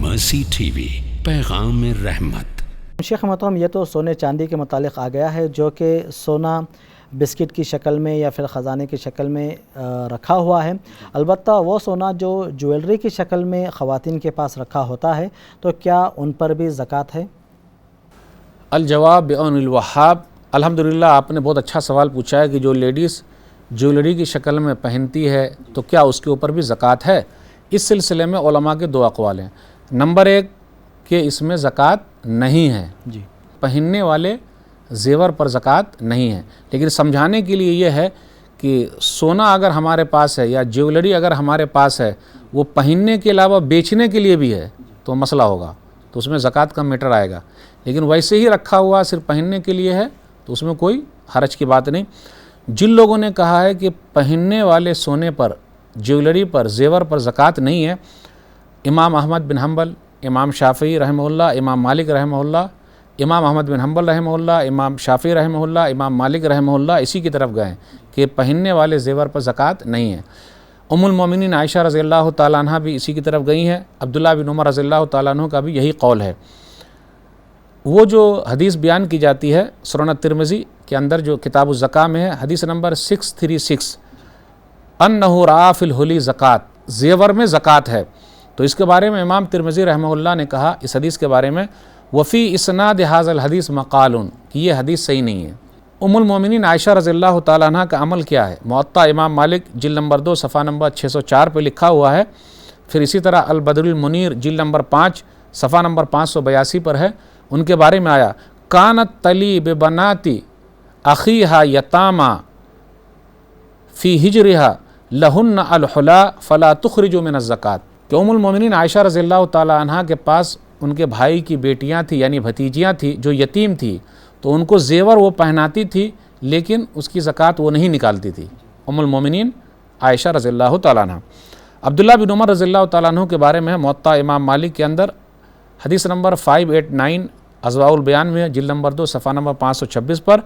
مرسی T V, پیغام رحمت۔ شیخ محترم، یہ تو سونے چاندی کے متعلق آ گیا ہے، جو کہ سونا بسکٹ کی شکل میں یا پھر خزانے کی شکل میں رکھا ہوا ہے۔ البتہ وہ سونا جو جویلری کی شکل میں خواتین کے پاس رکھا ہوتا ہے، تو کیا ان پر بھی زکوٰۃ ہے؟ الجواب بعون الوہاب۔ الحمدللہ آپ نے بہت اچھا سوال پوچھا ہے کہ جو لیڈیز جویلری کی شکل میں پہنتی ہے تو کیا اس کے اوپر بھی زکوٰۃ ہے؟ اس سلسلے میں علماء کے دو اقوال ہیں۔ نمبر ایک کہ اس میں زکوٰۃ نہیں ہے، پہننے والے زیور پر زکوٰۃ نہیں ہے، لیکن سمجھانے کے لیے یہ ہے کہ سونا اگر ہمارے پاس ہے یا جیولری اگر ہمارے پاس ہے، وہ پہننے کے علاوہ بیچنے کے لیے بھی ہے تو مسئلہ ہوگا، تو اس میں زکوٰۃ کا میٹر آئے گا۔ لیکن ویسے ہی رکھا ہوا صرف پہننے کے لیے ہے تو اس میں کوئی حرج کی بات نہیں۔ جن لوگوں نے کہا ہے کہ پہننے والے سونے پر، جیولری پر، زیور پر زکوٰۃ نہیں ہے، امام احمد بن حنبل، امام شافعی رحمہ اللہ، امام مالک رحمہ اللہ، امام احمد بن حنبل رحمہ اللہ، امام شافعی رحمہ اللہ، امام مالک رحمہ اللہ اسی کی طرف گئے کہ پہننے والے زیور پر زکوٰۃ نہیں ہے۔ ام المومنین عائشہ رضی اللہ تعالیٰ عنہ بھی اسی کی طرف گئی ہیں، عبداللہ بن عمر رضی اللہ تعالیٰ عنہ کا بھی یہی قول ہے۔ وہ جو حدیث بیان کی جاتی ہے سنن ترمذی کے اندر جو کتاب الزکاة میں ہے، حدیث نمبر 636، انہ رأى فی الحلی زکوٰۃ، زیور میں زکوٰۃ ہے، تو اس کے بارے میں امام ترمذی رحمہ اللہ نے کہا اس حدیث کے بارے میں، وفی اسناد ھذا الحدیث مقال، کہ یہ حدیث صحیح نہیں ہے۔ ام المومنین عائشہ رضی اللہ تعالیٰ عنہ کا عمل کیا ہے؟ موطا امام مالک جلد نمبر 2 صفحہ نمبر 604 پہ لکھا ہوا ہے، پھر اسی طرح البدر المنیر جلد نمبر 5 صفحہ نمبر 582 پر ہے، ان کے بارے میں آیا، کانت تلی ببناتی اخیہا یتاما فی ہجرہا لہن الحلا فلا تخرج من الزکوٰۃ، کہ ام المومنین عائشہ رضی اللہ تعالیٰ عنہ کے پاس ان کے بھائی کی بیٹیاں تھیں، یعنی بھتیجیاں تھیں جو یتیم تھی، تو ان کو زیور وہ پہناتی تھی لیکن اس کی زکوٰۃ وہ نہیں نکالتی تھی، ام المومنین عائشہ رضی اللہ تعالیٰ عنہ۔ عبداللہ بن عمر رضی اللہ تعالیٰ عنہ کے بارے میں موطا امام مالک کے اندر حدیث نمبر 589 اضواء البیان میں جلد نمبر 2 صفحہ نمبر 526 پر،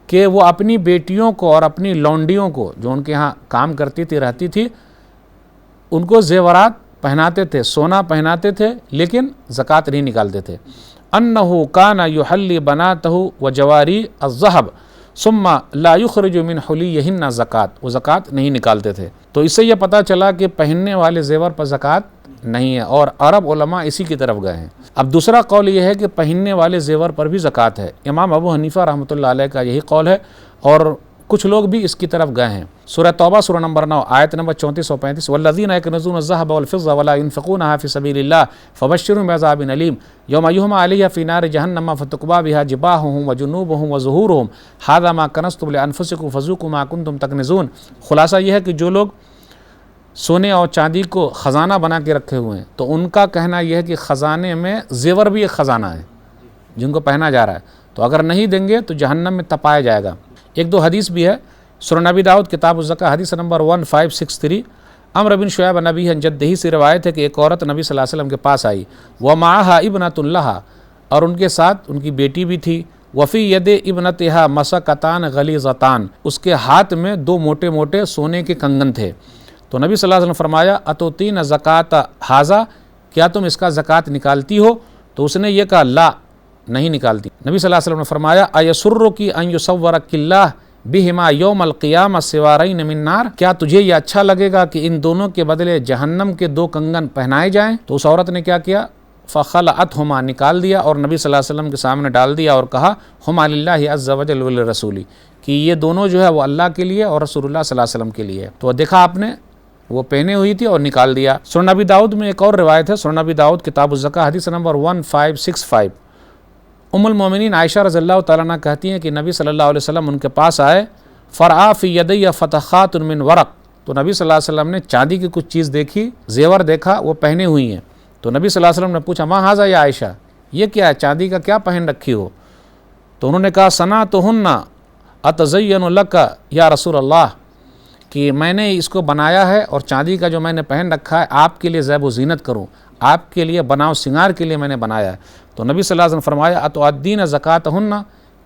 کہ وہ اپنی بیٹیوں کو اور اپنی لونڈیوں کو جو ان کے ہاں کام کرتی تھی، رہتی تھی، ان کو زیورات پہناتے تھے، سونا پہناتے تھے لیکن زکوٰۃ نہیں نکالتے تھے۔ انہ کان یحلی بناتہ وجواری الذہب ثم لا یخرج من حلیہن زکوٰۃ، وہ زکوٰۃ نہیں نکالتے تھے۔ تو اس سے یہ پتہ چلا کہ پہننے والے زیور پر زکوٰۃ نہیں ہے، اور عرب علماء اسی کی طرف گئے ہیں۔ اب دوسرا قول یہ ہے کہ پہننے والے زیور پر بھی زکوٰۃ ہے، امام ابو حنیفہ رحمۃ اللہ علیہ کا یہی قول ہے، اور کچھ لوگ بھی اس کی طرف گئے ہیں۔ سورہ توبہ سورہ نمبر 9 آیت نمبر 34 و 35، والذین یکنزون الذھب والفضة ولا ينفقونها فی سبیل اللہ فبشرهم بعذاب علیم یوم یحمى علیہا فی نار جہنم فتکوی بها جباہهم وجنوبهم وظہورهم ھذا ما کنزتم لانفسکم فذوقوا ما کنتم تکنزون۔ خلاصہ یہ ہے کہ جو لوگ سونے اور چاندی کو خزانہ بنا کے رکھے ہوئے ہیں، تو ان کا کہنا یہ ہے کہ خزانے میں زیور بھی ایک خزانہ ہے جن کو پہنا جا رہا ہے، تو اگر نہیں دیں گے تو جہنم میں تپایا جائے گا۔ ایک دو حدیث بھی ہے، سنن ابی داؤد کتاب الزکاة حدیث نمبر 1563، عمرو بن شعیب عن ابیہ عن جدہ سے روایت ہے کہ ایک عورت نبی صلی اللہ علیہ وسلم کے پاس آئی، ومعها ابنۃ لها، اور ان کے ساتھ ان کی بیٹی بھی تھی، وفی ید ابنتها مسکتان غلیظتان، اس کے ہاتھ میں 2 موٹے موٹے سونے کے کنگن تھے۔ تو نبی صلی اللہ علیہ وسلم فرمایا، اتوتین زکوٰۃ ھذا، کیا تم اس کا زکوٰۃ نکالتی ہو؟ تو اس نے یہ کہا، لا، نہیں نکالتی۔ نبی صلی اللہ علیہ وسلم نے فرمایا، ایسرک ان یصورک اللہ بہما یوم القیامہ سوارین من نار، کیا تجھے یہ اچھا لگے گا کہ ان دونوں کے بدلے جہنم کے 2 کنگن پہنائے جائیں؟ تو اس عورت نے کیا کیا؟ فخلعتہما، نکال دیا اور نبی صلی اللہ علیہ وسلم کے سامنے ڈال دیا اور کہا، ہما للہ عز وجل ولرسولہ، کہ یہ دونوں جو ہے وہ اللہ کے لیے اور رسول اللہ صلی اللہ علیہ وسلم کے لیے۔ تو دیکھا آپ نے، وہ پہنے ہوئی تھی اور نکال دیا۔ سنن ابی داؤد میں ایک اور روایت ہے، سنن ابی داؤد کتاب الزکاة حدیث نمبر 1565، ام المومنین عائشہ رضی اللہ تعالیٰ عنہ کہتی ہیں کہ نبی صلی اللہ علیہ وسلم ان کے پاس آئے، فرآ فی یدی فتخات من ورق، تو نبی صلی اللہ علیہ وسلم نے چاندی کی کچھ چیز دیکھی، زیور دیکھا، وہ پہنے ہوئی ہیں۔ تو نبی صلی اللہ علیہ وسلم نے پوچھا، ما ھذا یا عائشہ، یہ کیا ہے، چاندی کا کیا پہن رکھی ہو؟ تو انہوں نے کہا، صنعتہن اتزین لک یا رسول اللہ، کہ میں نے اس کو بنایا ہے اور چاندی کا جو میں نے پہن رکھا ہے آپ کے لیے زیب و زینت کروں، آپ کے لیے بناؤ سنگار کے لیے میں نے بنایا ہے۔ تو نبی صلی اللہ علیہ وسلم فرمایا، اتؤدین زکاتہن،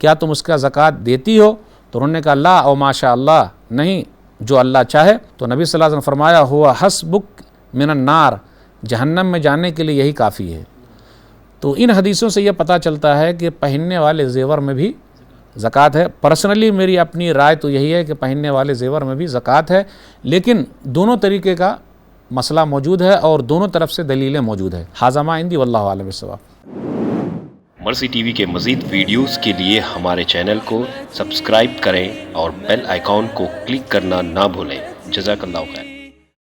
کیا تم اس کا زکوٰۃ دیتی ہو؟ تو انہوں نے کہا، لا او ماشاء اللہ، نہیں، جو اللہ چاہے۔ تو نبی صلی اللہ علیہ وسلم فرمایا، ہوا حسبک من النار، جہنم میں جانے کے لیے یہی کافی ہے۔ تو ان حدیثوں سے یہ پتہ چلتا ہے کہ پہننے والے زیور میں بھی زکوٰۃ ہے۔ پرسنلی میری اپنی رائے تو یہی ہے کہ پہننے والے زیور میں بھی زکوٰۃ ہے، لیکن دونوں طریقے کا مسئلہ موجود ہے اور دونوں طرف سے دلیلیں موجود ہیں۔ ھذا ما عندی واللہ اعلم بالصواب۔ مرسی ٹی وی کے مزید ویڈیوز کے لیے ہمارے چینل کو سبسکرائب کریں اور بیل آئیکن کو کلک کرنا نہ بھولیں۔ جزاک اللہ خیر۔